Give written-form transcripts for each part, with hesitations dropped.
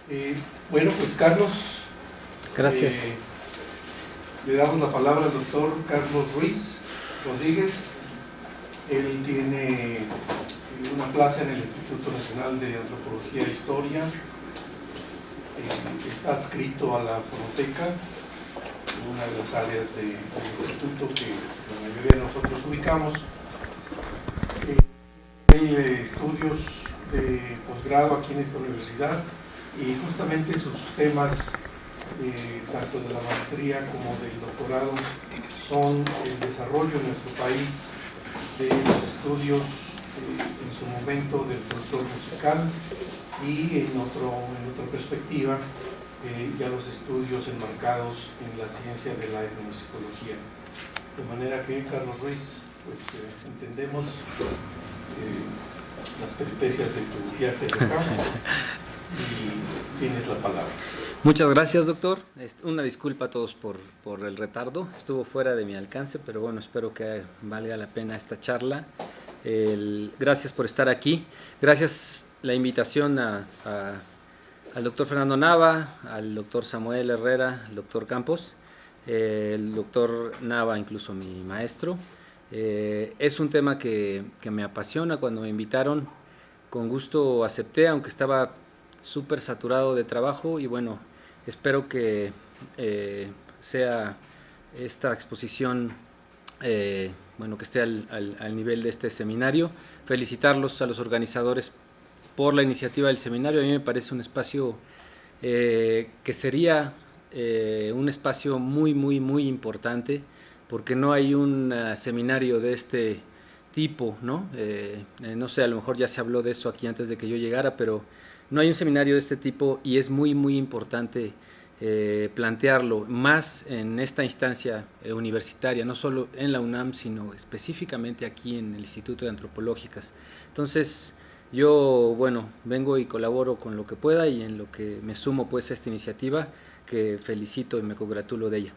Eh, bueno, pues Carlos, Gracias. le damos la palabra al doctor Carlos Ruiz Rodríguez. Él tiene una plaza en el Instituto Nacional de Antropología e Historia. Está adscrito a la Fonoteca, una de las áreas del instituto que la mayoría de nosotros ubicamos. Tiene estudios de posgrado aquí en esta universidad y justamente sus temas, tanto de la maestría como del doctorado, son el desarrollo en nuestro país de los estudios en su momento del folclore musical y en otra perspectiva ya los estudios enmarcados en la ciencia de la etnomusicología. De manera que, Carlos Ruiz, pues entendemos las peripecias de tu viaje de acá y tienes la palabra. Muchas gracias, doctor. Una disculpa a todos por el retardo. Estuvo fuera de mi alcance, pero bueno, espero que valga la pena esta charla. Gracias por estar aquí. Gracias la invitación al doctor Fernando Nava, al doctor Samuel Herrera, al doctor Campos, el doctor Nava, incluso mi maestro. Es un tema que me apasiona. Cuando me invitaron, con gusto acepté, aunque estaba súper saturado de trabajo, y bueno, espero que sea esta exposición bueno, que esté al nivel de este seminario. Felicitarlos a los organizadores por la iniciativa del seminario. A mí me parece un espacio que sería un espacio muy importante, porque no hay un seminario de este tipo, ¿no? No sé, a lo mejor ya se habló de eso aquí antes de que yo llegara, pero no hay un seminario de este tipo y es muy importante plantearlo, más en esta instancia universitaria, no solo en la UNAM, sino específicamente aquí en el Instituto de Antropológicas. Entonces, yo, bueno, vengo y colaboro con lo que pueda y en lo que me sumo pues a esta iniciativa, que felicito y me congratulo de ella.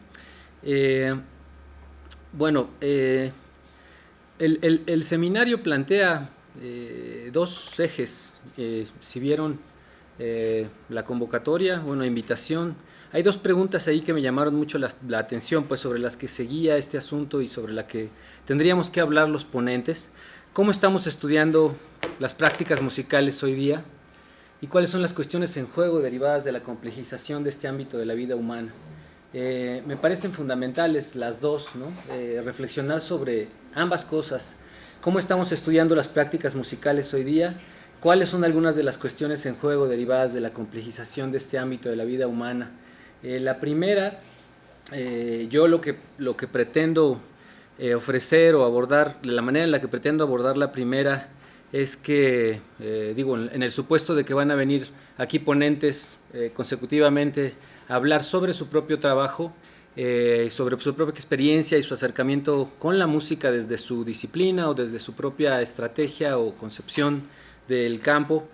Bueno, el seminario plantea dos ejes. Si vieron la convocatoria, bueno, invitación, hay dos preguntas ahí que me llamaron mucho la atención, pues sobre las que seguía este asunto y sobre la que tendríamos que hablar los ponentes. ¿Cómo estamos estudiando las prácticas musicales hoy día? ¿Y cuáles son las cuestiones en juego derivadas de la complejización de este ámbito de la vida humana? Me parecen fundamentales las dos, ¿no? Reflexionar sobre ambas cosas. ¿Cómo estamos estudiando las prácticas musicales hoy día? ¿Cuáles son algunas de las cuestiones en juego derivadas de la complejización de este ámbito de la vida humana? La primera, yo lo que pretendo ofrecer o abordar, la manera en la que pretendo abordar la primera es que, digo, en el supuesto de que van a venir aquí ponentes consecutivamente a hablar sobre su propio trabajo, sobre su propia experiencia y su acercamiento con la música desde su disciplina o desde su propia estrategia o concepción del campo.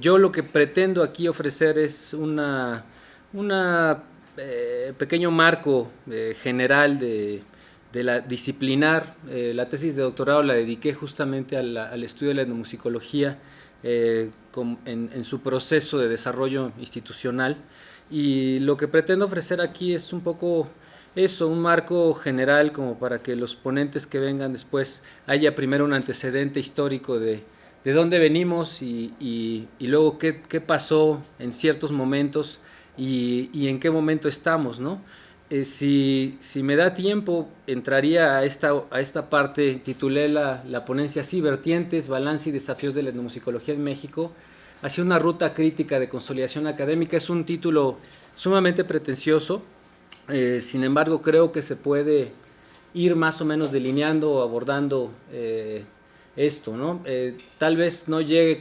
Yo lo que pretendo aquí ofrecer es una pequeño marco general de la disciplinar. La tesis de doctorado la dediqué justamente al estudio de la etnomusicología en su proceso de desarrollo institucional, y lo que pretendo ofrecer aquí es un poco eso, un marco general como para que los ponentes que vengan después haya primero un antecedente histórico de dónde venimos y luego qué pasó en ciertos momentos y en qué momento estamos, ¿no? Si me da tiempo, entraría a esta parte. Titulé la ponencia así: Vertientes, Balance y Desafíos de la Etnomusicología en México, hacia una ruta crítica de consolidación académica. Es un título sumamente pretencioso, sin embargo creo que se puede ir más o menos delineando o abordando esto, ¿no? Tal vez no llegue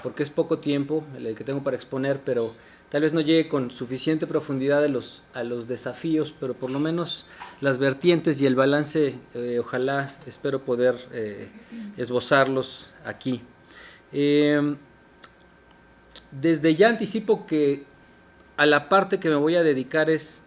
porque es poco tiempo el que tengo para exponer, pero tal vez no llegue con suficiente profundidad a los desafíos, pero por lo menos las vertientes y el balance, ojalá, espero poder esbozarlos aquí. Desde ya anticipo que a la parte que me voy a dedicar es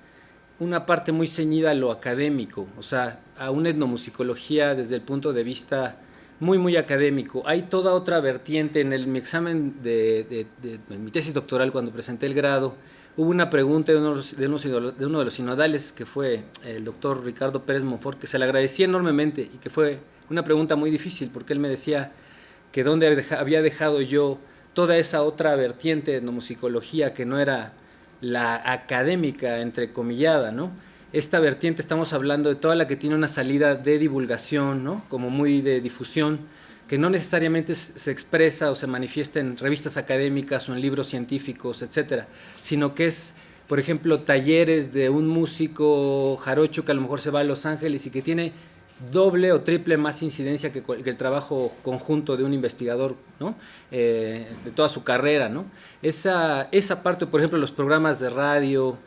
una parte muy ceñida a lo académico, o sea, a una etnomusicología desde el punto de vista muy, muy académico. Hay toda otra vertiente. Mi examen en mi tesis doctoral, cuando presenté el grado, hubo una pregunta de uno de los sinodales, que fue el doctor Ricardo Pérez Monfort, que se le agradecía enormemente y que fue una pregunta muy difícil, porque él me decía que dónde había dejado yo toda esa otra vertiente de etnomusicología que no era la académica, entrecomillada, ¿no? Esta vertiente, estamos hablando de toda la que tiene una salida de divulgación, ¿no? Como muy de difusión, que no necesariamente se expresa o se manifiesta en revistas académicas o en libros científicos, etcétera, sino que es, por ejemplo, talleres de un músico jarocho que a lo mejor se va a Los Ángeles y que tiene doble o triple más incidencia que el trabajo conjunto de un investigador, ¿no? De toda su carrera, ¿no? Esa parte, por ejemplo, los programas de radio,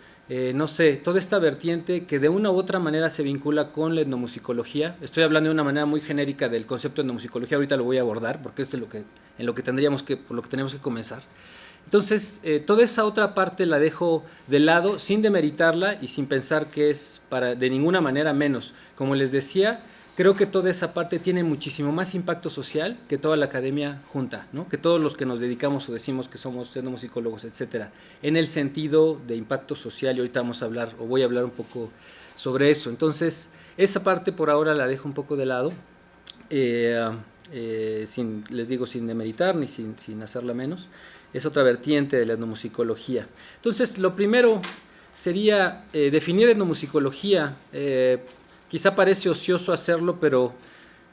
no sé, toda esta vertiente que de una u otra manera se vincula con la etnomusicología. Estoy hablando de una manera muy genérica del concepto de etnomusicología, ahorita lo voy a abordar porque es por lo que tenemos que comenzar. Entonces, toda esa otra parte la dejo de lado sin demeritarla y sin pensar que es de ninguna manera menos. Como les decía, creo que toda esa parte tiene muchísimo más impacto social que toda la academia junta, ¿no? Que todos los que nos dedicamos o decimos que somos etnomusicólogos, etcétera, en el sentido de impacto social, y ahorita voy a hablar un poco sobre eso. Entonces, esa parte por ahora la dejo un poco de lado, les digo, sin demeritar ni sin hacerla menos. Es otra vertiente de la etnomusicología. Entonces, lo primero sería definir etnomusicología. Quizá parece ocioso hacerlo, pero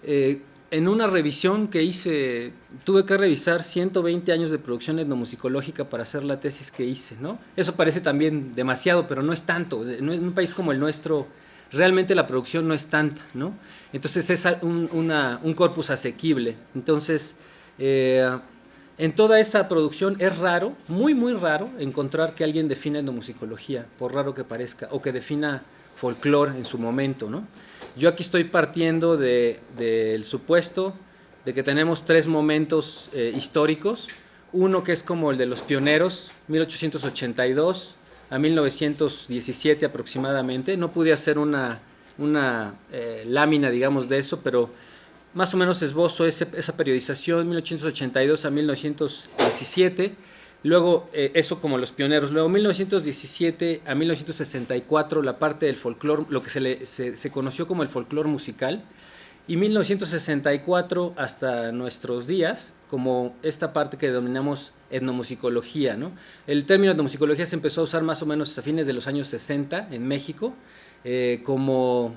en una revisión que hice, tuve que revisar 120 años de producción etnomusicológica para hacer la tesis que hice, ¿no? Eso parece también demasiado, pero no es tanto. En un país como el nuestro, realmente la producción no es tanta, ¿no? Entonces es un corpus asequible. Entonces, en toda esa producción es raro, muy, muy raro, encontrar que alguien defina etnomusicología, por raro que parezca, o que defina folclore en su momento, ¿no? Yo aquí estoy partiendo del supuesto de que tenemos tres momentos históricos. Uno que es como el de los pioneros, 1882 a 1917 aproximadamente. No pude hacer una lámina, digamos, de eso, pero más o menos esbozo esa periodización, 1882 a 1917. Luego, eso como los pioneros. Luego, 1917 a 1964, la parte del folclore, lo que se conoció como el folclore musical. Y 1964 hasta nuestros días, como esta parte que denominamos etnomusicología, ¿no? El término etnomusicología se empezó a usar más o menos a fines de los años 60 en México, como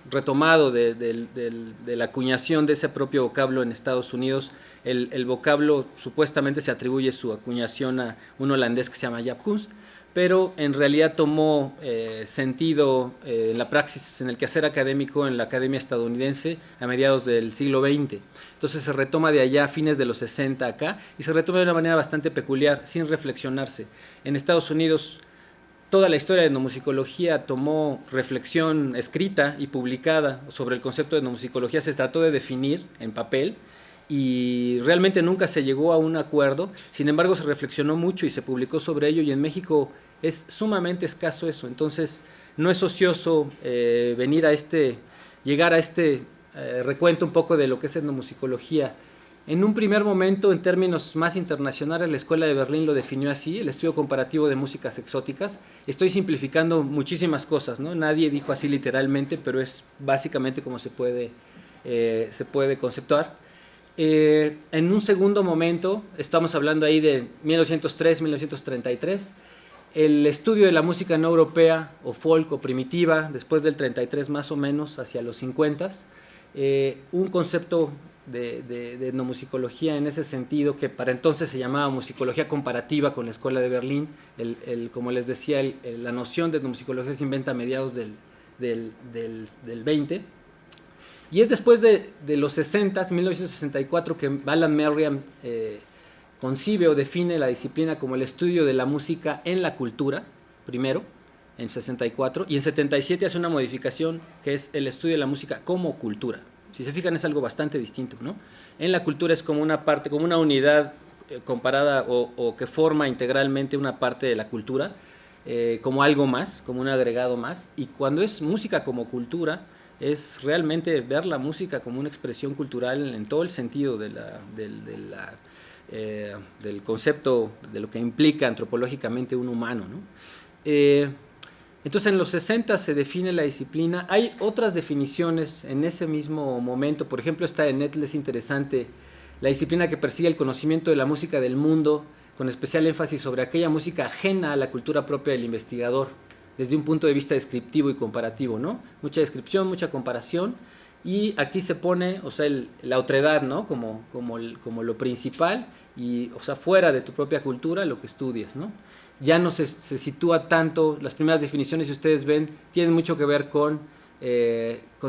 retomado de la acuñación de ese propio vocablo en Estados Unidos. El vocablo supuestamente se atribuye su acuñación a un holandés que se llama Jaap Kunst, pero en realidad tomó sentido en la praxis, en el quehacer académico en la academia estadounidense a mediados del siglo XX. Entonces se retoma de allá a fines de los 60 acá, y se retoma de una manera bastante peculiar, sin reflexionarse. En Estados Unidos, toda la historia de etnomusicología tomó reflexión escrita y publicada sobre el concepto de etnomusicología, se trató de definir en papel, y realmente nunca se llegó a un acuerdo. Sin embargo, se reflexionó mucho y se publicó sobre ello, y en México es sumamente escaso eso. Entonces, no es ocioso llegar a este recuento un poco de lo que es etnomusicología. En un primer momento, en términos más internacionales, la Escuela de Berlín lo definió así: el estudio comparativo de músicas exóticas. Estoy simplificando muchísimas cosas, ¿no? Nadie dijo así literalmente, pero es básicamente como se puede conceptuar. En un segundo momento, estamos hablando ahí de 1903-1933, el estudio de la música no europea o folk o primitiva, después del 33 más o menos, hacia los 50, un concepto de etnomusicología en ese sentido, que para entonces se llamaba musicología comparativa con la Escuela de Berlín. Como les decía, la noción de etnomusicología se inventa a mediados del 20. Y es después de los 60, 1964, que Alan Merriam concibe o define la disciplina como el estudio de la música en la cultura, primero, en 64, y en 77 hace una modificación que es el estudio de la música como cultura. Si se fijan, es algo bastante distinto, ¿no? En la cultura es como una parte, como una unidad comparada o que forma integralmente una parte de la cultura, como algo más, como un agregado más. Y cuando es música como cultura, es realmente ver la música como una expresión cultural en todo el sentido del concepto de lo que implica antropológicamente un humano, ¿no? Entonces en los 60 se define la disciplina. Hay otras definiciones en ese mismo momento. Por ejemplo, está en Netflix, es interesante, la disciplina que persigue el conocimiento de la música del mundo, con especial énfasis sobre aquella música ajena a la cultura propia del investigador, desde un punto de vista descriptivo y comparativo, ¿no? Mucha descripción, mucha comparación, y aquí se pone, o sea, la otredad, ¿no? Como lo principal, y, o sea, fuera de tu propia cultura, lo que estudias, ¿no? Ya no se sitúa tanto, las primeras definiciones, si ustedes ven, tienen mucho que ver con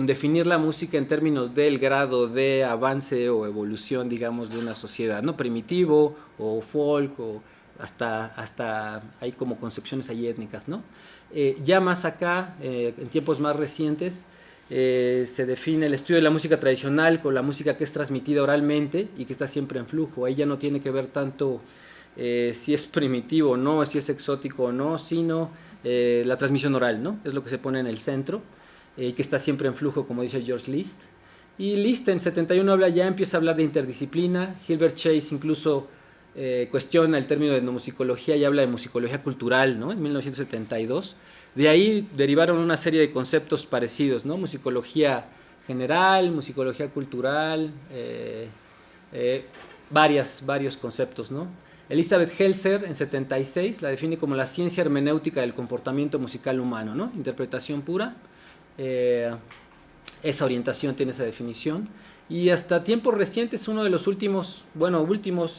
definir la música en términos del grado de avance o evolución, digamos, de una sociedad, ¿no? Primitivo o folk, o hasta hay como concepciones ahí étnicas, ¿no? Ya más acá, en tiempos más recientes, se define el estudio de la música tradicional con la música que es transmitida oralmente y que está siempre en flujo. Ahí ya no tiene que ver tanto si es primitivo o no, si es exótico o no, sino la transmisión oral, ¿no? Es lo que se pone en el centro, que está siempre en flujo, como dice George Liszt. Y Liszt en 71 empieza a hablar de interdisciplina. Hilbert Chase incluso cuestiona el término de etnomusicología y habla de musicología cultural, ¿no? En 1972. De ahí derivaron una serie de conceptos parecidos, ¿no? Musicología general, musicología cultural, varios conceptos, ¿no? Elizabeth Helser en 76 la define como la ciencia hermenéutica del comportamiento musical humano, ¿no? Interpretación pura. Esa orientación tiene esa definición. Y hasta tiempos recientes, uno de los últimos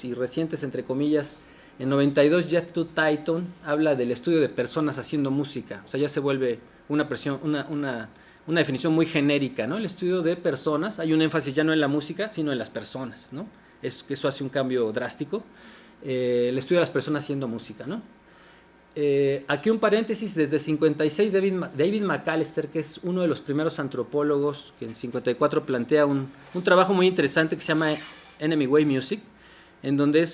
y recientes, entre comillas, en 92, Jack Twyton habla del estudio de personas haciendo música. O sea, ya se vuelve una definición muy genérica, ¿no? El estudio de personas, hay un énfasis ya no en la música, sino en las personas, ¿no? Eso hace un cambio drástico. El estudio de las personas haciendo música, ¿no? Aquí un paréntesis, desde 56 David McAllister, que es uno de los primeros antropólogos que en 54 plantea un trabajo muy interesante que se llama Enemy Way Music, en donde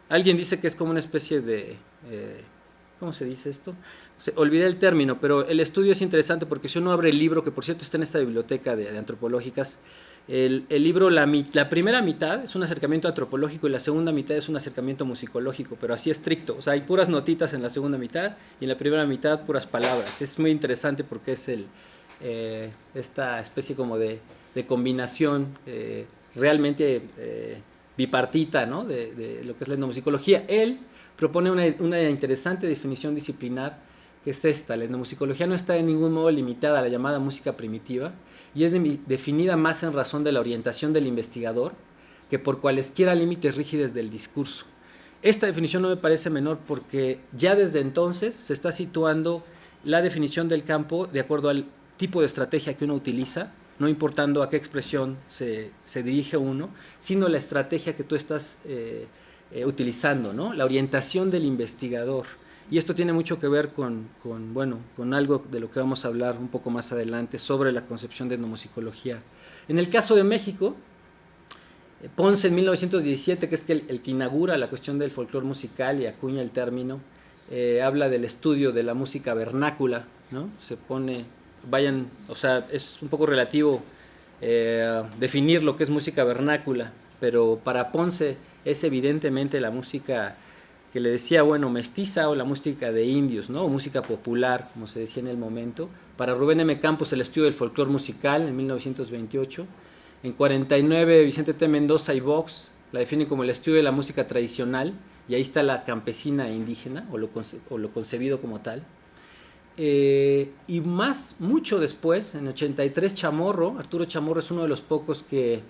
alguien dice que es como una especie de ¿cómo se dice esto? Olvidé el término, pero el estudio es interesante porque si uno abre el libro, que por cierto está en esta biblioteca de antropológicas, el libro, la primera mitad es un acercamiento antropológico y la segunda mitad es un acercamiento musicológico, pero así estricto. O sea, hay puras notitas en la segunda mitad y en la primera mitad puras palabras. Es muy interesante porque es esta especie como de combinación realmente bipartita, ¿no? de lo que es la etnomusicología. Él propone una interesante definición disciplinar, que es esta: la etnomusicología no está de ningún modo limitada a la llamada música primitiva y es definida más en razón de la orientación del investigador que por cualesquiera límites rígidos del discurso. Esta definición no me parece menor porque ya desde entonces se está situando la definición del campo de acuerdo al tipo de estrategia que uno utiliza, no importando a qué expresión se dirige uno, sino la estrategia que tú estás utilizando, ¿no? La orientación del investigador. Y esto tiene mucho que ver con algo de lo que vamos a hablar un poco más adelante sobre la concepción de etnomusicología. En el caso de México, Ponce en 1917, que es el que inaugura la cuestión del folclore musical y acuña el término, habla del estudio de la música vernácula, ¿no? Es un poco relativo definir lo que es música vernácula, pero para Ponce es evidentemente la música que le decía, mestiza, o la música de indios, ¿no? O música popular, como se decía en el momento. Para Rubén M. Campos, el estudio del folclore musical en 1928. En 49, Vicente T. Mendoza y Vox la definen como el estudio de la música tradicional, y ahí está la campesina e indígena, o lo concebido como tal. Y mucho después, en 83, Arturo Chamorro es uno de los pocos que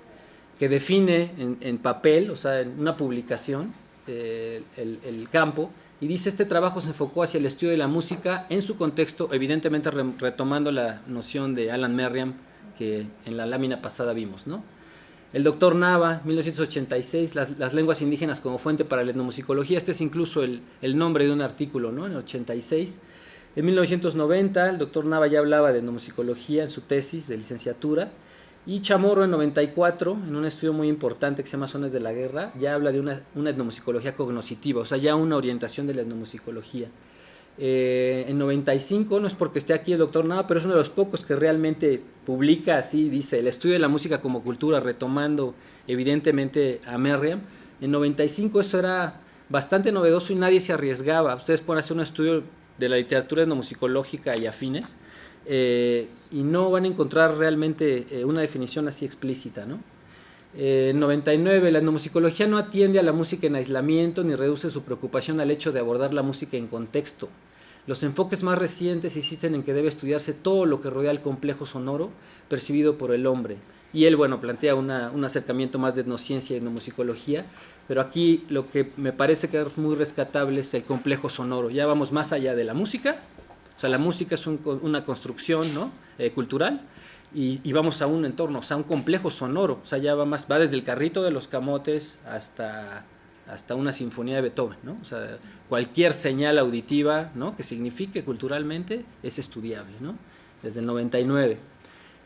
define en papel, o sea, en una publicación, el campo, y dice: este trabajo se enfocó hacia el estudio de la música en su contexto, evidentemente retomando la noción de Alan Merriam que en la lámina pasada vimos, ¿no? El doctor Nava, 1986, las lenguas indígenas como fuente para la etnomusicología. Este es incluso el nombre de un artículo, ¿no? En el 86. En 1990, el doctor Nava ya hablaba de etnomusicología en su tesis de licenciatura. Y Chamorro en 94, en un estudio muy importante que se llama Sones de la Guerra, ya habla de una etnomusicología cognoscitiva, o sea, ya una orientación de la etnomusicología. En 95, no es porque esté aquí el doctor Nava, pero es uno de los pocos que realmente publica así, dice, el estudio de la música como cultura, retomando evidentemente a Merriam. En 95 eso era bastante novedoso y nadie se arriesgaba. Ustedes pueden hacer un estudio de la literatura etnomusicológica y afines, y no van a encontrar realmente una definición así explícita, ¿no? En 99, la etnomusicología no atiende a la música en aislamiento ni reduce su preocupación al hecho de abordar la música en contexto. Los enfoques más recientes insisten en que debe estudiarse todo lo que rodea el complejo sonoro percibido por el hombre. Y él, bueno, plantea un acercamiento más de etnociencia y etnomusicología, pero aquí lo que me parece que es muy rescatable es el complejo sonoro. Ya vamos más allá de la música, o sea, la música es una construcción, ¿no? Cultural, y vamos a un entorno, o sea, un complejo sonoro, o sea, ya va desde el carrito de los camotes hasta una sinfonía de Beethoven, ¿no? O sea, cualquier señal auditiva, ¿no?, que signifique culturalmente es estudiable, ¿no? Desde el 99.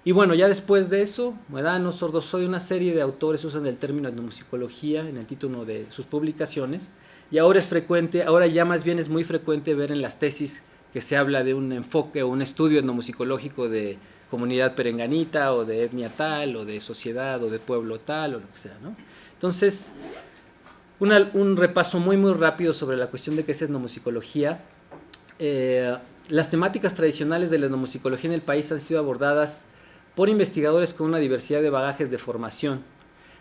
Y bueno, ya después de eso, Moedano, Sordosoy, una serie de autores usan el término etnomusicología en el título de sus publicaciones, y ahora es frecuente, ahora ya más bien es muy frecuente ver en las tesis que se habla de un enfoque o un estudio etnomusicológico de comunidad perenganita o de etnia tal o de sociedad o de pueblo tal o lo que sea, ¿no? Entonces, un repaso muy rápido sobre la cuestión de qué es etnomusicología. Las temáticas tradicionales de la etnomusicología en el país han sido abordadas por investigadores con una diversidad de bagajes de formación.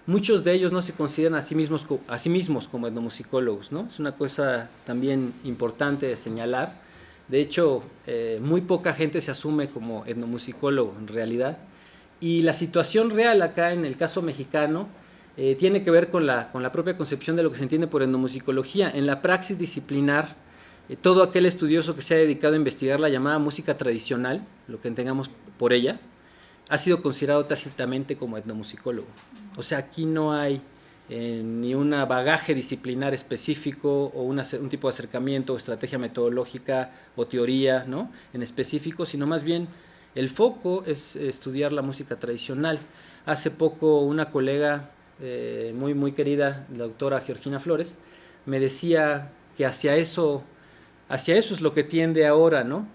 Muchos de ellos no se consideran a sí mismos como etnomusicólogos, ¿no? Es una cosa también importante de señalar. De hecho, muy poca gente se asume como etnomusicólogo en realidad. Y la situación real acá en el caso mexicano tiene que ver con la propia concepción de lo que se entiende por etnomusicología. En la praxis disciplinar, todo aquel estudioso que se ha dedicado a investigar la llamada música tradicional, lo que entendamos por ella, ha sido considerado tácitamente como etnomusicólogo. O sea, aquí no hay ni un bagaje disciplinar específico o un tipo de acercamiento o estrategia metodológica o teoría, ¿no?, en específico, sino más bien el foco es estudiar la música tradicional. Hace poco una colega muy querida, la doctora Georgina Flores, me decía que hacia eso es lo que tiende ahora, ¿no?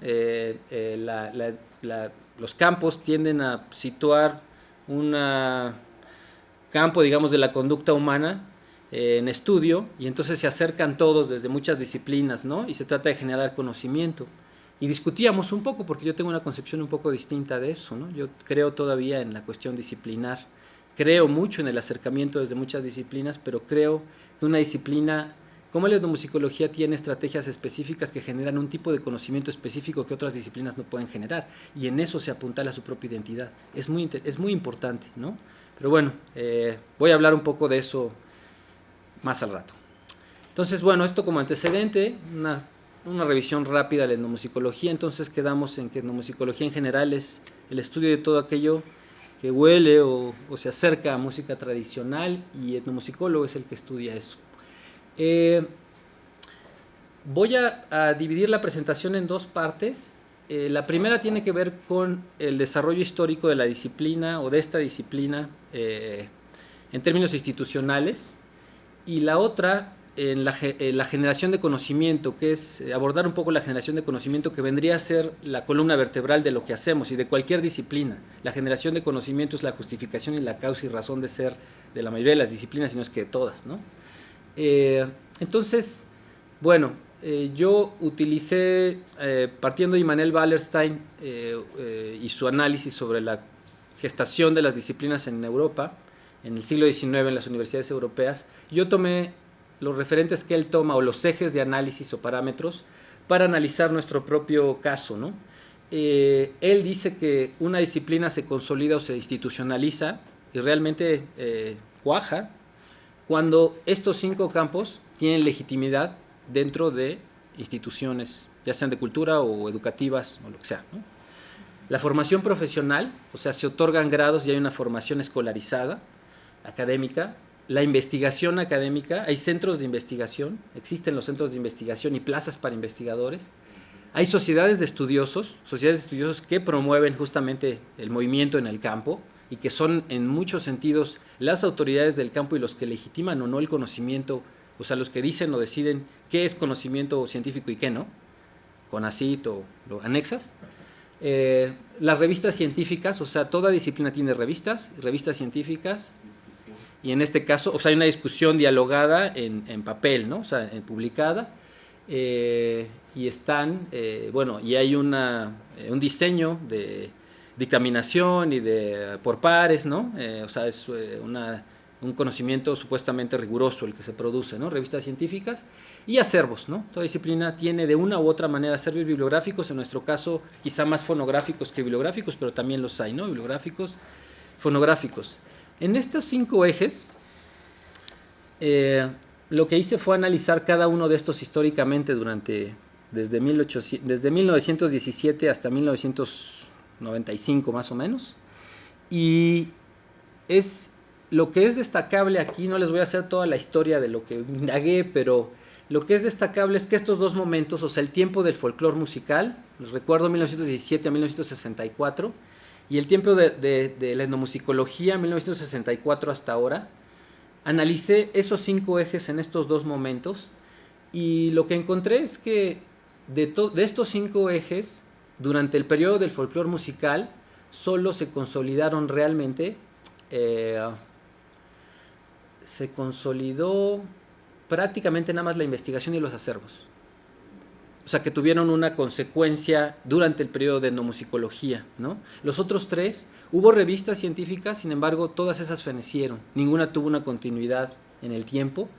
Los campos tienden a situar un campo, digamos, de la conducta humana en estudio, y entonces se acercan todos desde muchas disciplinas, ¿no? Y se trata de generar conocimiento. Y discutíamos un poco, porque yo tengo una concepción un poco distinta de eso, ¿no? Yo creo todavía en la cuestión disciplinar, creo mucho en el acercamiento desde muchas disciplinas, pero creo que una disciplina como la etnomusicología tiene estrategias específicas que generan un tipo de conocimiento específico que otras disciplinas no pueden generar, y en eso se apuntala a su propia identidad. Es muy importante, ¿no? Pero bueno, voy a hablar un poco de eso más al rato. Entonces, bueno, esto como antecedente, una revisión rápida de la etnomusicología. Entonces quedamos en que etnomusicología en general es el estudio de todo aquello que huele o se acerca a música tradicional, y etnomusicólogo es el que estudia eso. Voy a dividir la presentación en dos partes. La primera tiene que ver con el desarrollo histórico de la disciplina o de esta disciplina en términos institucionales, y la otra en la generación de conocimiento, que es abordar un poco la generación de conocimiento, que vendría a ser la columna vertebral de lo que hacemos y de cualquier disciplina. La generación de conocimiento es la justificación y la causa y razón de ser de la mayoría de las disciplinas, si no es que de todas, ¿no? Entonces, bueno, yo utilicé, partiendo de Immanuel Wallerstein y su análisis sobre la gestación de las disciplinas en Europa, en el siglo XIX en las universidades europeas, yo tomé los referentes que él toma, o los ejes de análisis o parámetros, para analizar nuestro propio caso, ¿no? Él dice que una disciplina se consolida o se institucionaliza y realmente cuaja cuando estos 5 campos tienen legitimidad dentro de instituciones, ya sean de cultura o educativas o lo que sea, ¿no? La formación profesional, o sea, se otorgan grados y hay una formación escolarizada, académica. La investigación académica, hay centros de investigación, existen los centros de investigación y plazas para investigadores. Hay sociedades de estudiosos que promueven justamente el movimiento en el campo y que son en muchos sentidos las autoridades del campo y los que legitiman o no el conocimiento, o sea, los que dicen o deciden qué es conocimiento científico y qué no, CONACYT o lo anexas. Las revistas científicas, o sea, toda disciplina tiene revistas científicas, y en este caso, o sea, hay una discusión dialogada en papel, ¿no? O sea, publicada, y están, bueno, y hay un diseño de dictaminación y por pares, ¿no? O sea, es un conocimiento supuestamente riguroso el que se produce, ¿no? Revistas científicas y acervos, ¿no? Toda disciplina tiene de una u otra manera acervos bibliográficos, en nuestro caso quizá más fonográficos que bibliográficos, pero también los hay, ¿no? Bibliográficos, fonográficos. En estos 5 ejes, lo que hice fue analizar cada uno de estos históricamente desde 1917 hasta 1995 más o menos, y lo que es destacable aquí, no les voy a hacer toda la historia de lo que indagué, pero lo que es destacable es que estos 2 momentos, o sea, el tiempo del folclore musical, les recuerdo 1917 a 1964, y el tiempo de la etnomusicología 1964 hasta ahora, analicé esos 5 ejes en estos 2 momentos, y lo que encontré es que de estos 5 ejes, durante el periodo del folclore musical, solo se consolidaron realmente, se consolidó prácticamente nada más la investigación y los acervos. O sea, que tuvieron una consecuencia durante el periodo de etnomusicología, ¿no? Los otros 3, hubo revistas científicas, sin embargo, todas esas fenecieron. Ninguna tuvo una continuidad en el tiempo.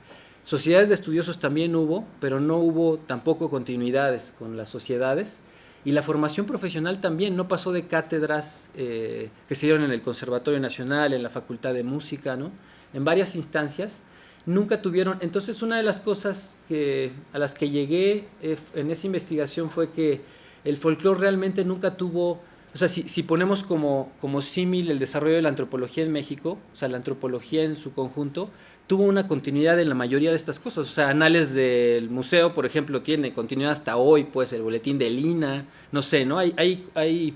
Sociedades de estudiosos también hubo, pero no hubo tampoco continuidades con las sociedades. Y la formación profesional también no pasó de cátedras que se dieron en el Conservatorio Nacional, en la Facultad de Música, ¿no? En varias instancias. Nunca tuvieron. Entonces, una de las cosas a las que llegué en esa investigación fue que el folclore realmente nunca tuvo, o sea, si ponemos como símil el desarrollo de la antropología en México, o sea, la antropología en su conjunto, tuvo una continuidad en la mayoría de estas cosas. O sea, Anales del Museo, por ejemplo, tiene continuidad hasta hoy, pues el Boletín de Lina, no sé, ¿no? Hay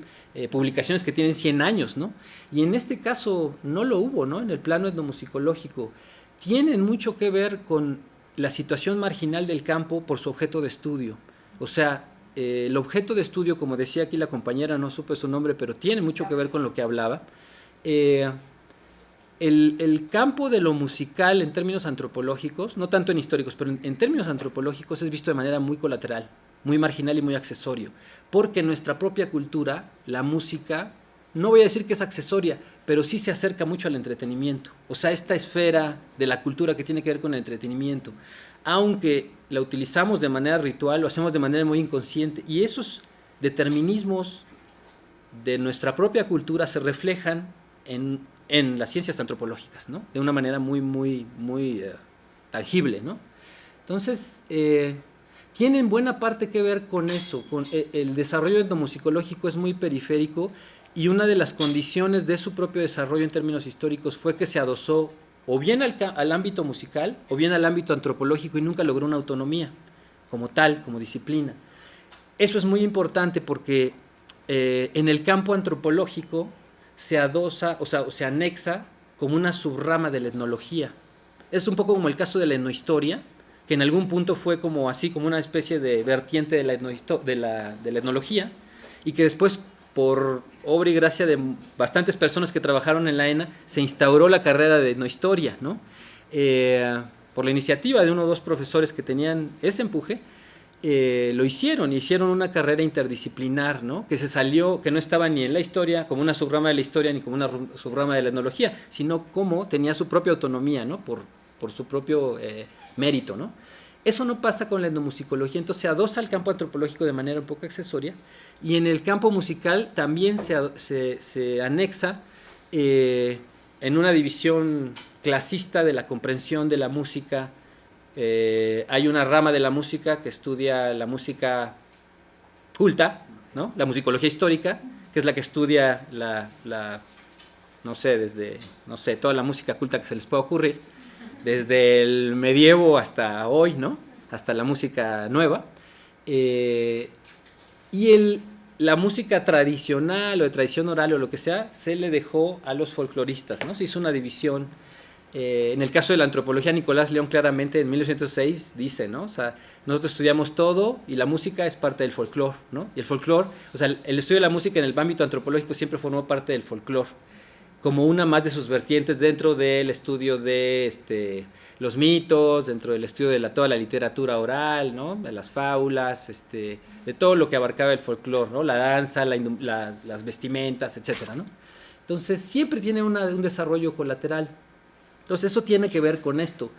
publicaciones que tienen 100 años, ¿no? Y en este caso no lo hubo, ¿no? En el plano etnomusicológico. Tienen mucho que ver con la situación marginal del campo por su objeto de estudio. O sea, el objeto de estudio, como decía aquí la compañera, no supe su nombre, pero tiene mucho que ver con lo que hablaba. El campo de lo musical en términos antropológicos, no tanto en históricos, pero en términos antropológicos es visto de manera muy colateral, muy marginal y muy accesorio. Porque en nuestra propia cultura, la música, no voy a decir que es accesoria, pero sí se acerca mucho al entretenimiento. O sea, esta esfera de la cultura que tiene que ver con el entretenimiento, aunque la utilizamos de manera ritual, lo hacemos de manera muy inconsciente, y esos determinismos de nuestra propia cultura se reflejan en las ciencias antropológicas, ¿no? De una manera muy, muy, muy tangible, ¿no? Entonces, tienen buena parte que ver con eso, con el desarrollo etnomusicológico es muy periférico. Y una de las condiciones de su propio desarrollo en términos históricos fue que se adosó o bien al ámbito musical o bien al ámbito antropológico y nunca logró una autonomía como tal, como disciplina. Eso es muy importante porque en el campo antropológico se adosa, o sea, se anexa como una subrama de la etnología. Es un poco como el caso de la etnohistoria, que en algún punto fue como así, como una especie de vertiente de la etnología, y que después, por obra y gracia de bastantes personas que trabajaron en la ENA, se instauró la carrera de etnohistoria, ¿no? Por la iniciativa de uno o dos profesores que tenían ese empuje, hicieron una carrera interdisciplinar, ¿no? Que se salió, que no estaba ni en la historia como una subrama de la historia ni como una subrama de la etnología, sino como tenía su propia autonomía, ¿no? Por su propio mérito, ¿no? Eso no pasa con la etnomusicología, entonces se adosa al campo antropológico de manera un poco accesoria, y en el campo musical también se anexa en una división clasista de la comprensión de la música. Hay una rama de la música que estudia la música culta, ¿no? La musicología histórica, que es la que estudia toda la música culta que se les pueda ocurrir, desde el medievo hasta hoy, ¿no? Hasta la música nueva. La música tradicional o de tradición oral o lo que sea, se le dejó a los folcloristas, ¿no? Se hizo una división En el caso de la antropología, Nicolás León claramente en 1906 dice, ¿no? O sea, nosotros estudiamos todo y la música es parte del folclore, ¿no? Y el folclore, o sea, el estudio de la música en el ámbito antropológico siempre formó parte del folclore, como una más de sus vertientes dentro del estudio de los mitos, dentro del estudio de toda la literatura oral, ¿no? De las fábulas, de todo lo que abarcaba el folclore, ¿no? La danza, las vestimentas, etcétera, ¿no? Entonces siempre tiene un desarrollo colateral. Entonces eso tiene que ver con esto.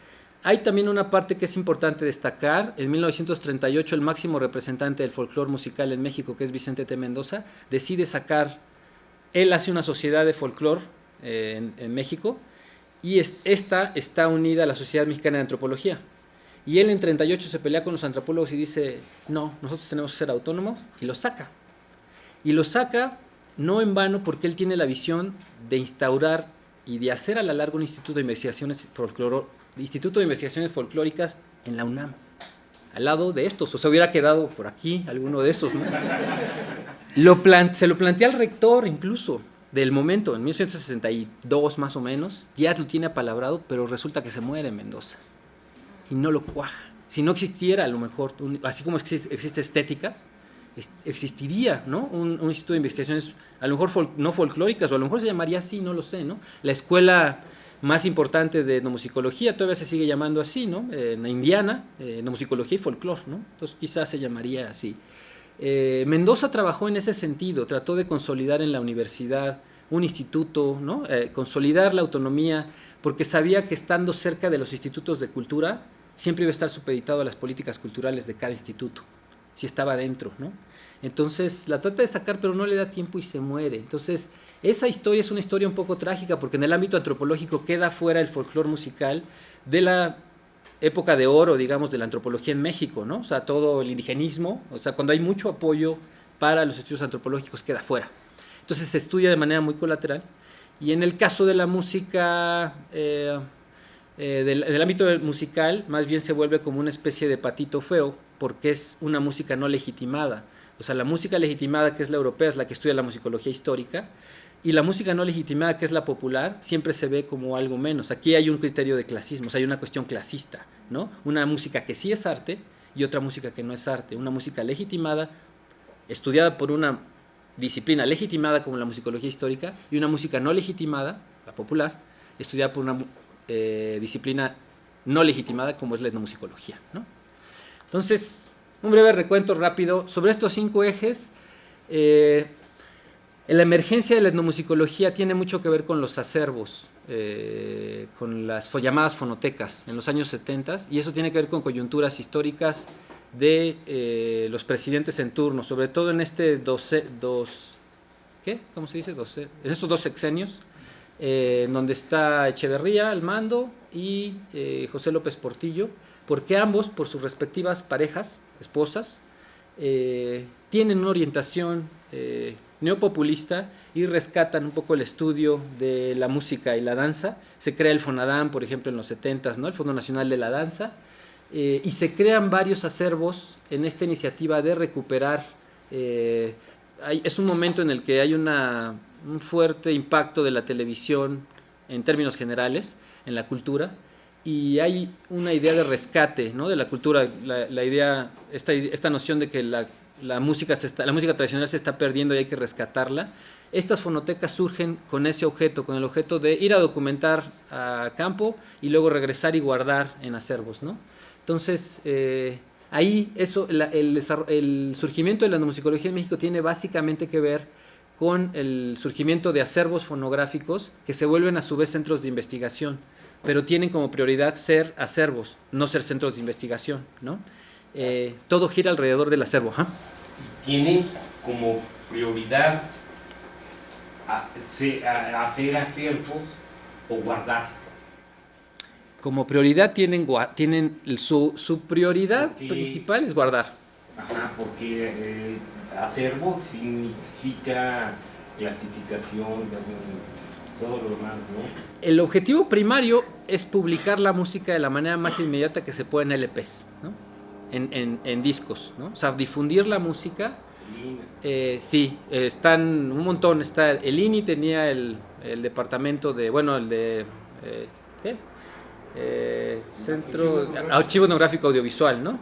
Hay también una parte que es importante destacar. En 1938 el máximo representante del folclore musical en México, que es Vicente T. Mendoza, decide sacar, él hace una sociedad de folclore en México, y esta está unida a la Sociedad Mexicana de Antropología. Y él en 38 se pelea con los antropólogos y dice, no, nosotros tenemos que ser autónomos, y lo saca. Y lo saca no en vano, porque él tiene la visión de instaurar y de hacer a la larga un instituto de investigaciones folclóricas en la UNAM, al lado de estos. O se hubiera quedado por aquí alguno de esos, ¿no? Se lo plantea al rector incluso del momento, en 1962 más o menos, ya lo tiene apalabrado, pero resulta que se muere en Mendoza y no lo cuaja. Si no existiera, a lo mejor, así como existe estéticas, existiría, ¿no? un instituto de investigaciones, a lo mejor no folclóricas, o a lo mejor se llamaría así, no lo sé, ¿no? La escuela más importante de etnomusicología todavía se sigue llamando así, ¿no? En Indiana, etnomusicología y folclore, ¿no? Entonces quizás se llamaría así. Mendoza trabajó en ese sentido, trató de consolidar en la universidad un instituto, ¿no? Consolidar la autonomía, porque sabía que estando cerca de los institutos de cultura siempre iba a estar supeditado a las políticas culturales de cada instituto, si estaba dentro, ¿no? Entonces la trata de sacar, pero no le da tiempo y se muere. Entonces esa historia es una historia un poco trágica, porque en el ámbito antropológico queda fuera el folclore musical de la época de oro, digamos, de la antropología en México, ¿no? O sea, todo el indigenismo, o sea, cuando hay mucho apoyo para los estudios antropológicos, queda fuera. Entonces se estudia de manera muy colateral. Y en el caso de la música, del ámbito musical, más bien se vuelve como una especie de patito feo, porque es una música no legitimada. O sea, la música legitimada, que es la europea, es la que estudia la musicología histórica, y la música no legitimada, que es la popular, siempre se ve como algo menos. Aquí hay un criterio de clasismo, o sea, hay una cuestión clasista, ¿no? Una música que sí es arte y otra música que no es arte. Una música legitimada, estudiada por una disciplina legitimada como la musicología histórica, y una música no legitimada, la popular, estudiada por una disciplina no legitimada como es la etnomusicología, ¿no? Entonces, un breve recuento rápido sobre estos 5 ejes. La emergencia de la etnomusicología tiene mucho que ver con los acervos, con las llamadas fonotecas en los años 70, y eso tiene que ver con coyunturas históricas de los presidentes en turno, sobre todo en en estos 2 sexenios, donde está Echeverría al mando y José López Portillo, porque ambos, por sus respectivas parejas, esposas, tienen una orientación neopopulista y rescatan un poco el estudio de la música y la danza. Se crea el FONADAN, por ejemplo, en los 70s, ¿no? El Fondo Nacional de la Danza, y se crean varios acervos en esta iniciativa de recuperar. Es un momento en el que hay un fuerte impacto de la televisión en términos generales en la cultura, y hay una idea de rescate, ¿no? De la cultura, esta noción de que la música tradicional se está perdiendo y hay que rescatarla. Estas fonotecas surgen con ese objeto, con el objeto de ir a documentar a campo y luego regresar y guardar en acervos, ¿no? Entonces, ahí el surgimiento de la etnomusicología en México tiene básicamente que ver con el surgimiento de acervos fonográficos que se vuelven a su vez centros de investigación, pero tienen como prioridad ser acervos, no ser centros de investigación, ¿no? Todo gira alrededor del acervo. ¿Ah? Tienen como prioridad hacer acervos o guardar. Como prioridad tienen su prioridad principal es guardar. Ajá, porque acervo significa clasificación, todo lo demás, ¿no? El objetivo primario es publicar la música de la manera más inmediata que se pueda en LPs, ¿no? En discos, ¿no? O sea, difundir la música. Sí, están un montón. El INI tenía el departamento de, ¿qué? Centro Archivo Etnográfico Audiovisual, ¿no?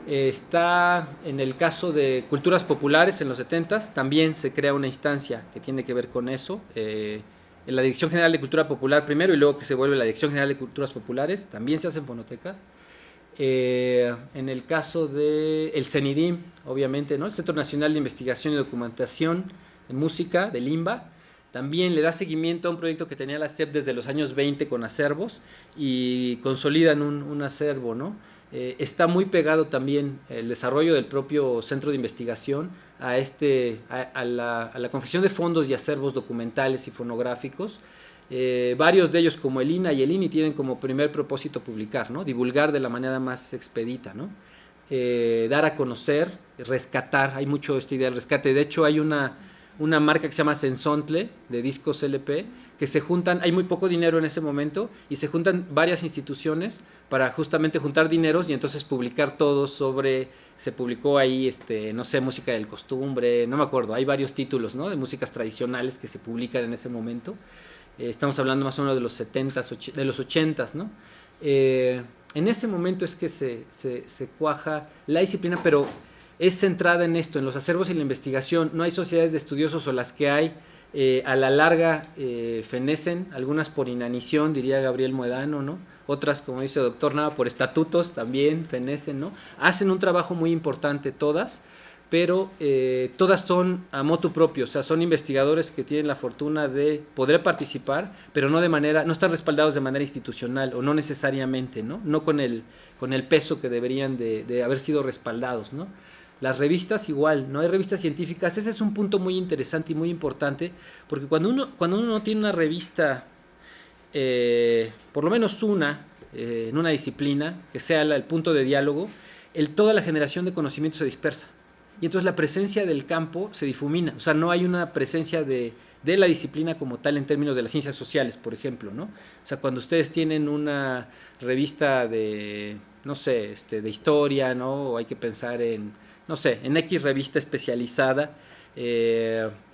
Está en el caso de culturas populares en los 70s, también se crea una instancia que tiene que ver con eso, en la Dirección General de Cultura Popular primero y luego que se vuelve la Dirección General de Culturas Populares, también se hacen fonotecas. En el caso del CENIDIM, obviamente, ¿no? El Centro Nacional de Investigación y Documentación en Música, del INBA, también le da seguimiento a un proyecto que tenía la SEP desde los años 20 con acervos y consolidan un acervo, ¿no? Está muy pegado también el desarrollo del propio centro de investigación a la confección de fondos y acervos documentales y fonográficos. Varios de ellos, como el INA y el INI, tienen como primer propósito publicar, ¿no? Divulgar de la manera más expedita, ¿no? Dar a conocer, rescatar, hay mucho esta idea del rescate. De hecho, hay una marca que se llama Sensontle, de discos LP, que se juntan, hay muy poco dinero en ese momento, y se juntan varias instituciones para justamente juntar dineros y entonces publicar todo sobre, se publicó ahí, no sé, música del costumbre, no me acuerdo, hay varios títulos, ¿no? De músicas tradicionales que se publican en ese momento. Estamos hablando más o menos de los 70s, de los 80s, ¿no? En ese momento es que se cuaja la disciplina, pero es centrada en esto, en los acervos y la investigación. No hay sociedades de estudiosos, o las que hay, a la larga fenecen, algunas por inanición, diría Gabriel Moedano, ¿no? Otras, como dice el doctor Nava, por estatutos también fenecen, ¿no? Hacen un trabajo muy importante todas, pero todas son a motu propio, o sea, son investigadores que tienen la fortuna de poder participar, pero no están respaldados de manera institucional, o no necesariamente, ¿no? No con el peso que deberían de haber sido respaldados, ¿no? Las revistas igual, no hay revistas científicas. Ese es un punto muy interesante y muy importante, porque cuando uno no tiene una revista, por lo menos una, en una disciplina, que sea el punto de diálogo, toda la generación de conocimiento se dispersa. Y entonces la presencia del campo se difumina. O sea, no hay una presencia de la disciplina como tal en términos de las ciencias sociales, por ejemplo, ¿no? O sea, cuando ustedes tienen una revista de, no sé, de historia, ¿no? O hay que pensar en, no sé, en X revista especializada,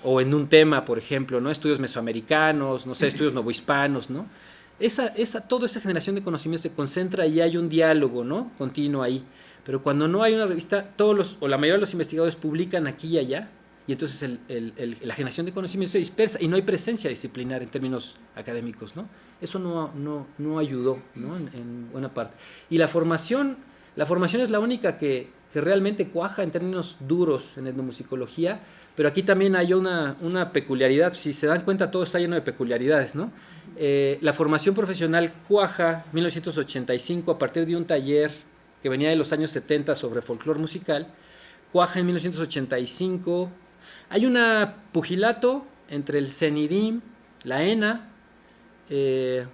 o en un tema, por ejemplo, ¿no? Estudios mesoamericanos, no sé, estudios novohispanos, ¿no? Toda esa generación de conocimiento se concentra y hay un diálogo, ¿no? Continuo ahí. Pero cuando no hay una revista, o la mayoría de los investigadores publican aquí y allá, y entonces la generación de conocimiento se dispersa y no hay presencia disciplinar en términos académicos, ¿no? Eso no ayudó, ¿no? En buena parte. Y la formación es la única que realmente cuaja en términos duros en etnomusicología, pero aquí también hay una peculiaridad. Si se dan cuenta, todo está lleno de peculiaridades, ¿no? La formación profesional cuaja en 1985 a partir de un taller que venía de los años 70 sobre folclore musical. Cuaja en 1985. Hay un pugilato entre el CENIDIM, la ENA, el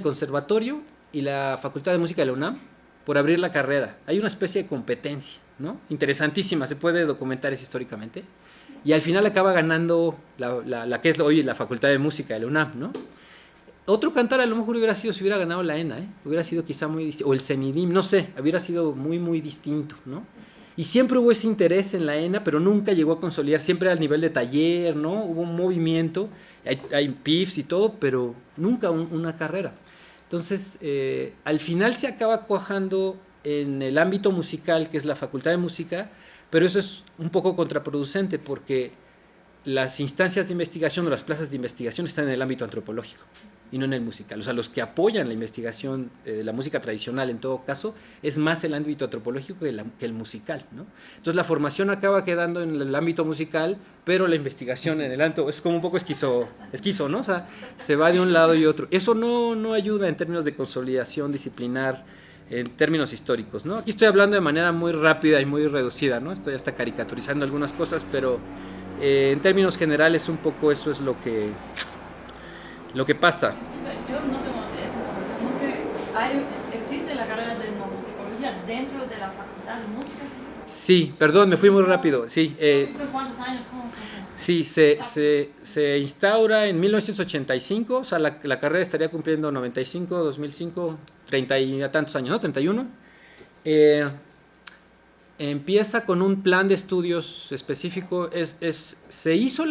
Conservatorio y la Facultad de Música de la UNAM por abrir la carrera. Hay una especie de competencia, ¿no? Interesantísima, se puede documentar eso históricamente. Y al final acaba ganando la que es hoy la Facultad de Música de la UNAM, ¿no? Otro cantar a lo mejor hubiera sido si hubiera ganado la ENA, hubiera sido quizá muy distinto, o el CENIDIM, no sé, hubiera sido muy, muy distinto, ¿no? Y siempre hubo ese interés en la ENA, pero nunca llegó a consolidar, siempre al nivel de taller, ¿no? Hubo un movimiento, hay PIFs y todo, pero nunca una carrera. Entonces, al final se acaba cuajando en el ámbito musical, que es la Facultad de Música, pero eso es un poco contraproducente porque las instancias de investigación o las plazas de investigación están en el ámbito antropológico y no en el musical. O sea, los que apoyan la investigación de la música tradicional, en todo caso, es más el ámbito antropológico que el musical, ¿no? Entonces la formación acaba quedando en el ámbito musical, pero la investigación en el ámbito es como un poco esquizo, ¿no? O sea, se va de un lado y otro. Eso no ayuda en términos de consolidación disciplinar, en términos históricos, ¿no? Aquí estoy hablando de manera muy rápida y muy reducida, ¿no? Estoy hasta caricaturizando algunas cosas, pero en términos generales un poco eso es lo que pasa. Yo no tengo esa información, no sé, ¿existe la carrera de etnomusicología dentro de la Facultad de Música? Sí, perdón, me fui muy rápido, sí. ¿Cuántos años? ¿Cómo funciona? Sí, se instaura en 1985, o sea, la carrera estaría cumpliendo 95, 2005, 30 y a tantos años, ¿no? 31. Empieza con un plan de estudios específico, se hizo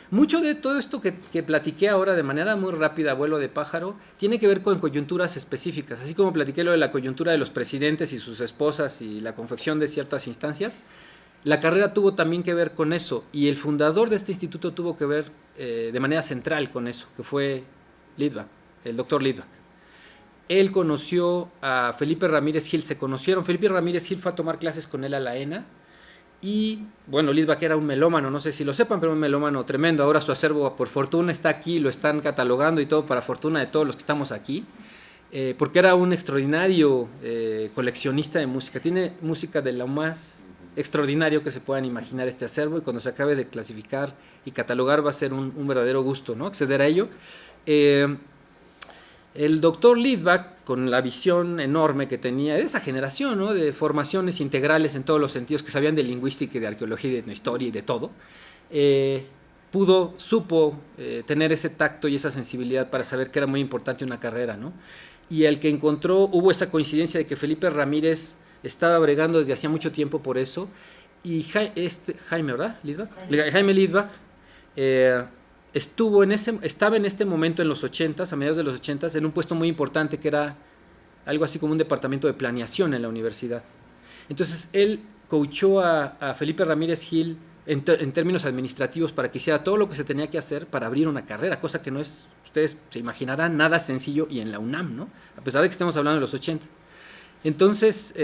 Mucho de todo esto que platiqué ahora de manera muy rápida, vuelo de pájaro, tiene que ver con coyunturas específicas. Así como platiqué lo de la coyuntura de los presidentes y sus esposas y la confección de ciertas instancias, la carrera tuvo también que ver con eso. Y el fundador de este instituto tuvo que ver de manera central con eso, que fue Litvak, el doctor Litvak. Él conoció a Felipe Ramírez Gil, se conocieron. Felipe Ramírez Gil fue a tomar clases con él a la ENA. Y bueno, Litvak era un melómano, no sé si lo sepan, pero un melómano tremendo. Ahora su acervo, por fortuna, está aquí, lo están catalogando y todo para fortuna de todos los que estamos aquí, porque era un extraordinario coleccionista de música. Tiene música de lo más extraordinario que se puedan imaginar este acervo, y cuando se acabe de clasificar y catalogar va a ser un verdadero gusto, ¿no?, acceder a ello. El doctor Litvak, con la visión enorme que tenía de esa generación, ¿no?, de formaciones integrales en todos los sentidos, que sabían de lingüística y de arqueología y de etnohistoria y de todo, supo tener ese tacto y esa sensibilidad para saber que era muy importante una carrera, ¿no? Y el que encontró, hubo esa coincidencia de que Felipe Ramírez estaba bregando desde hacía mucho tiempo por eso, y Jaime, ¿verdad? Jaime Litvak, estaba en este momento en los 80s, a mediados de los 80s, en un puesto muy importante que era algo así como un departamento de planeación en la universidad. Entonces él coachó a Felipe Ramírez Gil en términos administrativos para que hiciera todo lo que se tenía que hacer para abrir una carrera, cosa que no es, ustedes se imaginarán, nada sencillo, y en la UNAM, ¿no?, a pesar de que estemos hablando de los 80. Entonces,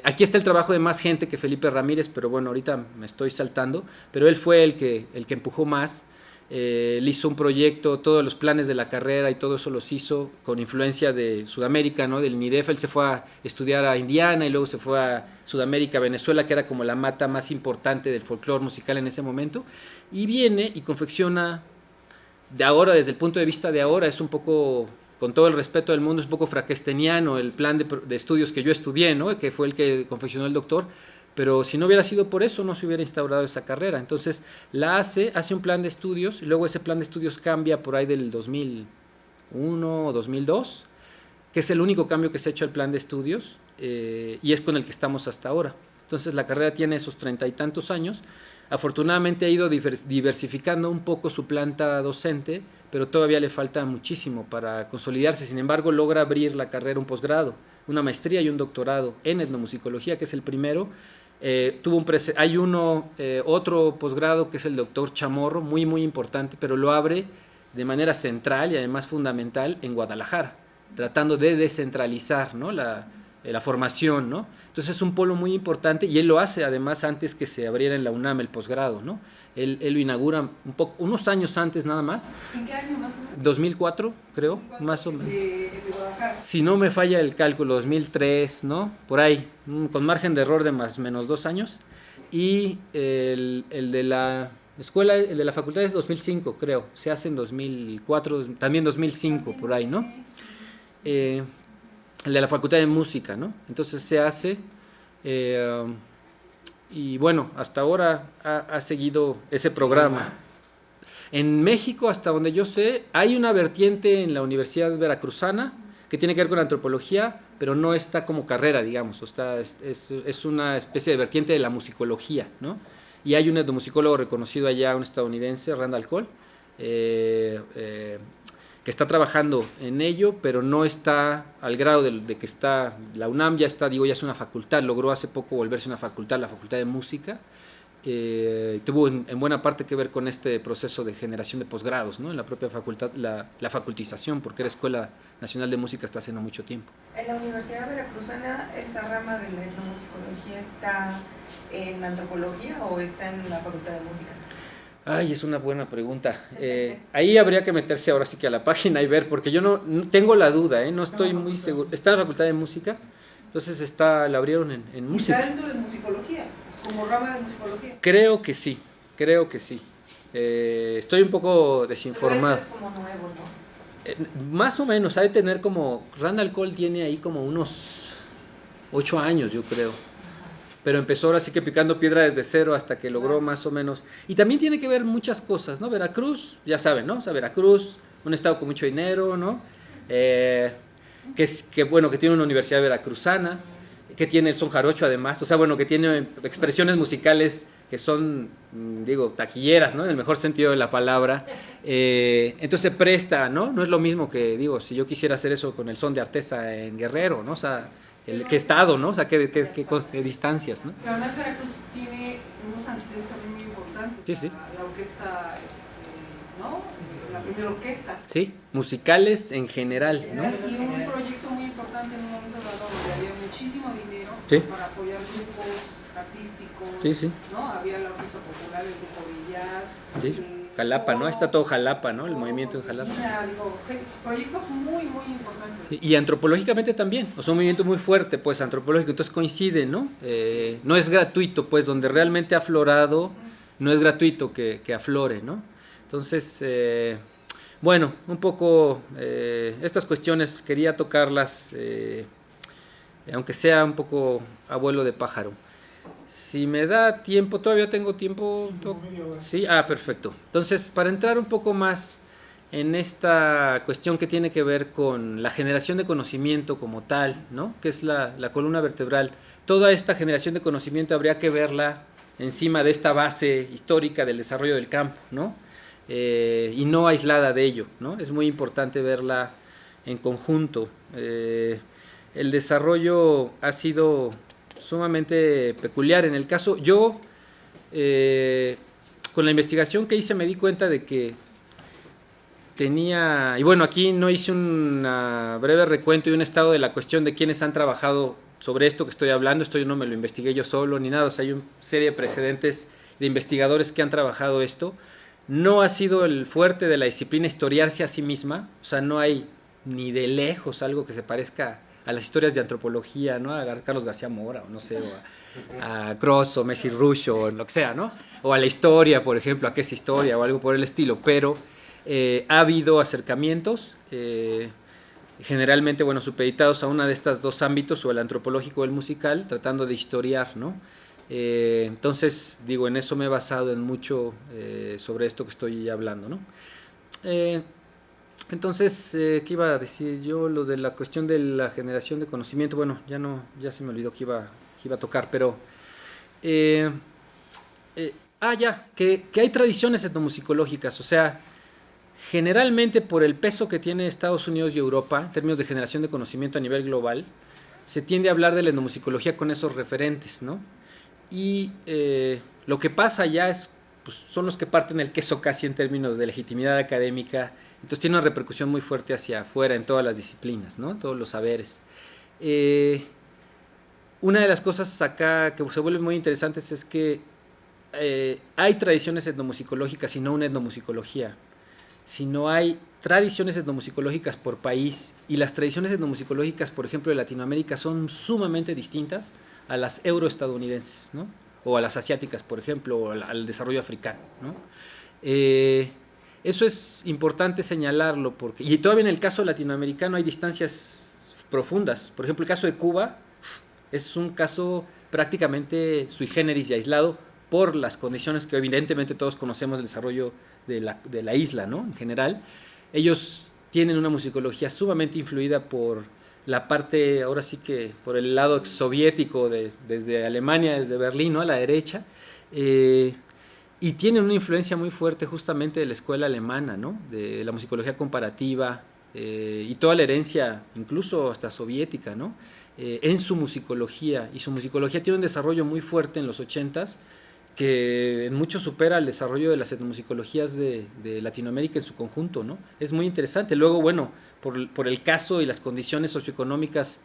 aquí está el trabajo de más gente que Felipe Ramírez, pero bueno, ahorita me estoy saltando, pero él fue el que empujó más. Él hizo un proyecto, todos los planes de la carrera y todo eso los hizo con influencia de Sudamérica, ¿no?, del NIDEF. Él se fue a estudiar a Indiana y luego se fue a Sudamérica, Venezuela, que era como la mata más importante del folclore musical en ese momento, y viene y confecciona, de ahora, desde el punto de vista de ahora, es un poco, con todo el respeto del mundo, es un poco frankensteiniano el plan de estudios que yo estudié, ¿no?, que fue el que confeccionó el doctor. Pero si no hubiera sido por eso, no se hubiera instaurado esa carrera. Entonces hace un plan de estudios, y luego ese plan de estudios cambia por ahí del 2001 o 2002, que es el único cambio que se ha hecho al plan de estudios, y es con el que estamos hasta ahora. Entonces la carrera tiene esos 30 y tantos años. Afortunadamente ha ido diversificando un poco su planta docente, pero todavía le falta muchísimo para consolidarse. Sin embargo, logra abrir la carrera un posgrado, una maestría y un doctorado en etnomusicología, que es el primero. Hay otro posgrado que es el doctor Chamorro, muy muy importante, pero lo abre de manera central y además fundamental en Guadalajara, tratando de descentralizar, ¿no?, la formación, ¿no? Entonces es un polo muy importante, y él lo hace además antes que se abriera en la UNAM el posgrado, ¿no? Él lo inaugura unos años antes nada más. ¿En qué año más o menos? 2004, creo, 2004, más o menos. De Guadalajara. Si no me falla el cálculo, 2003, ¿no? Por ahí, con margen de error de más o menos 2 años. Y el de la escuela, el de la facultad es 2005, creo. Se hace en 2004, también 2005, por ahí, ¿no? El de la facultad de música, ¿no? Entonces se hace, y bueno, hasta ahora ha seguido ese programa. En México, hasta donde yo sé, hay una vertiente en la Universidad Veracruzana que tiene que ver con antropología, pero no está como carrera, digamos. O sea, es una especie de vertiente de la musicología, ¿no? Y hay un etnomusicólogo reconocido allá, un estadounidense, Randall Cole, que está trabajando en ello, pero no está al grado de que está. La UNAM ya está, ya es una facultad, logró hace poco volverse una facultad, la Facultad de Música. Tuvo en buena parte que ver con este proceso de generación de posgrados, ¿no?, en la propia facultad, la facultización, porque la Escuela Nacional de Música está hace no mucho tiempo. ¿En la Universidad Veracruzana esa rama de la etnomusicología está en antropología o está en la Facultad de Música? Ay, es una buena pregunta. Ahí habría que meterse ahora sí que a la página y ver, porque yo no tengo la duda, no estoy muy seguro. Está en la Facultad de Música, entonces la abrieron en música. ¿Está dentro de musicología? ¿Como rama de musicología? Creo que sí. Estoy un poco desinformado. Pero eso es como nuevo, ¿no? Más o menos, ha de tener como. Randall Cole tiene ahí como unos 8 años, yo creo. Pero empezó ahora sí que picando piedra desde cero hasta que logró más o menos. Y también tiene que ver muchas cosas, ¿no? Veracruz, ya saben, ¿no? O sea, Veracruz, un estado con mucho dinero, ¿no? Que tiene una universidad veracruzana, que tiene el son jarocho además, o sea, bueno, que tiene expresiones musicales que son, digo, taquilleras, ¿no? En el mejor sentido de la palabra. Entonces se presta, ¿no? No es lo mismo que, digo, si yo quisiera hacer eso con el son de Artesa en Guerrero, ¿no? O sea, ¿qué estado, no? O sea, ¿qué distancias, ¿no? Pero además Veracruz tiene unos antecedentes también muy importantes. Sí, sí. La orquesta, ¿no? La primera orquesta. Sí, musicales en general, ¿no? Y un proyecto muy importante en un momento dado donde había muchísimo dinero Sí. para apoyar grupos artísticos. Sí, sí. ¿No? Había la orquesta popular, el grupo de jazz. Sí. Jalapa, ¿no? Está todo Jalapa, ¿no? El movimiento de Jalapa. Digo, proyectos muy, muy importantes. Sí, y antropológicamente también, o sea, un movimiento muy fuerte, pues, antropológico, entonces coincide, ¿no? No es gratuito, pues, donde realmente ha aflorado, no es gratuito que aflore, ¿no? Entonces, bueno, un poco estas cuestiones quería tocarlas, aunque sea un poco abuelo de pájaro. Si me da tiempo, todavía tengo tiempo. Sí, perfecto. Entonces, para entrar un poco más en esta cuestión que tiene que ver con la generación de conocimiento como tal, ¿no? Que es la columna vertebral. Toda esta generación de conocimiento habría que verla encima de esta base histórica del desarrollo del campo, ¿no? Y no aislada de ello, ¿no? Es muy importante verla en conjunto. El desarrollo ha sido sumamente peculiar. En el caso, yo con la investigación que hice me di cuenta de que tenía, y bueno, aquí no hice un breve recuento y un estado de la cuestión de quienes han trabajado sobre esto que estoy hablando. Esto yo no me lo investigué yo solo ni nada, o sea, hay una serie de precedentes de investigadores que han trabajado esto. No ha sido el fuerte de la disciplina historiarse a sí misma, o sea, no hay ni de lejos algo que se parezca a las historias de antropología, ¿no? A Carlos García Mora, o no sé, o a Cross o Messi Russo, o lo que sea, ¿no? O a la historia, por ejemplo, a qué es historia o algo por el estilo, pero ha habido acercamientos, generalmente, bueno, supeditados a uno de estos dos ámbitos, o el antropológico o el musical, tratando de historiar, ¿no? Entonces, digo, en eso me he basado en mucho sobre esto que estoy hablando, ¿no? Entonces, ¿qué iba a decir yo? Lo de la cuestión de la generación de conocimiento, bueno, ya se me olvidó que iba a tocar, pero que hay tradiciones etnomusicológicas, o sea, generalmente por el peso que tiene Estados Unidos y Europa en términos de generación de conocimiento a nivel global, se tiende a hablar de la etnomusicología con esos referentes, ¿no? Y lo que pasa ya es, pues, son los que parten el queso casi en términos de legitimidad académica. Entonces tiene una repercusión muy fuerte hacia afuera en todas las disciplinas, ¿no? Todos los saberes. Una de las cosas acá que se vuelven muy interesantes es que hay tradiciones etnomusicológicas y no una etnomusicología, sino hay tradiciones etnomusicológicas por país, y las tradiciones etnomusicológicas, por ejemplo, de Latinoamérica son sumamente distintas a las euroestadounidenses, ¿no? O a las asiáticas, por ejemplo, o al desarrollo africano, ¿no? Eso es importante señalarlo, porque, y todavía en el caso latinoamericano hay distancias profundas. Por ejemplo, el caso de Cuba es un caso prácticamente sui generis y aislado por las condiciones que evidentemente todos conocemos del desarrollo de la isla, ¿no? En general, ellos tienen una musicología sumamente influida por la parte, ahora sí que por el lado exsoviético, desde Alemania, desde Berlín, ¿no? A la derecha, y tienen una influencia muy fuerte justamente de la escuela alemana, ¿no? De la musicología comparativa, y toda la herencia, incluso hasta soviética, ¿no? En su musicología, y su musicología tiene un desarrollo muy fuerte en los 80s, que en mucho supera el desarrollo de las etnomusicologías de Latinoamérica en su conjunto, ¿no? Es muy interesante. Luego, bueno, por el caso y las condiciones socioeconómicas,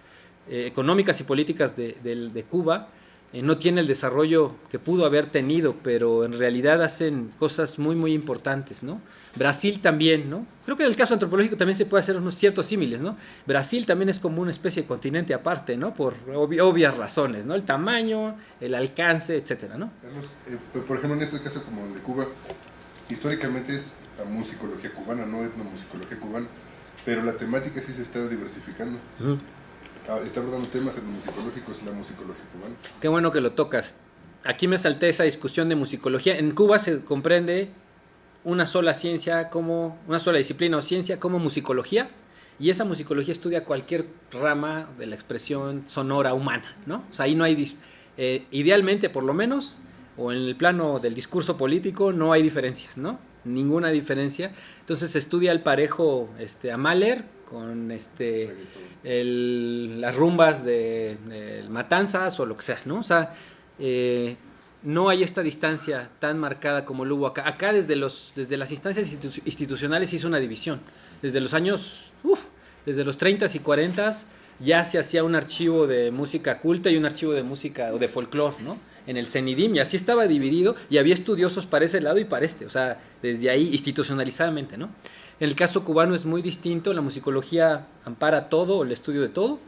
económicas y políticas de Cuba, no tiene el desarrollo que pudo haber tenido, pero en realidad hacen cosas muy, muy importantes, ¿no? Brasil también, ¿no? Creo que en el caso antropológico también se puede hacer unos ciertos símiles, ¿no? Brasil también es como una especie de continente aparte, ¿no? Por obvias razones, ¿no? El tamaño, el alcance, etcétera, ¿no? Carlos, por ejemplo, en este caso como el de Cuba, históricamente es la musicología cubana, no etnomusicología cubana, pero la temática sí se está diversificando. Está abordando temas etnomusicológicos y la musicología cubana. Qué bueno que lo tocas. Aquí me salté esa discusión de musicología. En Cuba se comprende una sola ciencia, como una sola disciplina o ciencia como musicología, y esa musicología estudia cualquier rama de la expresión sonora humana, ¿no? O sea, ahí no hay, idealmente por lo menos, o en el plano del discurso político no hay diferencias, ¿no? Ninguna diferencia. Entonces se estudia al parejo a Mahler con las rumbas de Matanzas o lo que sea, ¿no? O sea, no hay esta distancia tan marcada como lo hubo acá. Acá desde las instancias institucionales hizo una división. Desde los años, desde los 30s y 40s ya se hacía un archivo de música culta y un archivo de música o de folclore, ¿no? En el CENIDIM, y así estaba dividido, y había estudiosos para ese lado y para o sea, desde ahí institucionalizadamente, ¿no? En el caso cubano es muy distinto, la musicología ampara todo, el estudio de todo,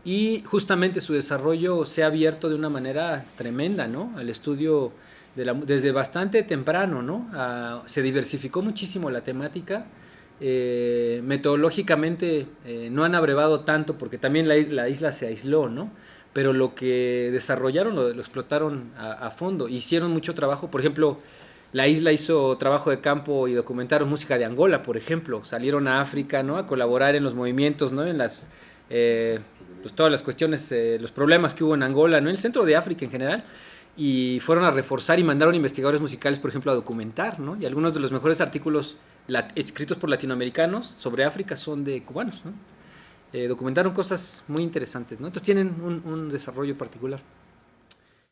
y justamente su desarrollo se ha abierto de una manera tremenda, ¿no? Al estudio desde bastante temprano, ¿no? Se diversificó muchísimo la temática. Metodológicamente no han abrevado tanto porque también la isla se aisló, ¿no? Pero lo que desarrollaron lo explotaron a fondo. Hicieron mucho trabajo, por ejemplo, la isla hizo trabajo de campo y documentaron música de Angola, por ejemplo. Salieron a África, ¿no? A colaborar en los movimientos, ¿no? En las todas las cuestiones, los problemas que hubo en Angola, ¿no? En el centro de África en general. Y fueron a reforzar y mandaron investigadores musicales, por ejemplo, a documentar, ¿no? Y algunos de los mejores artículos escritos por latinoamericanos sobre África son de cubanos, ¿no? Documentaron cosas muy interesantes, ¿no? Entonces tienen un desarrollo particular.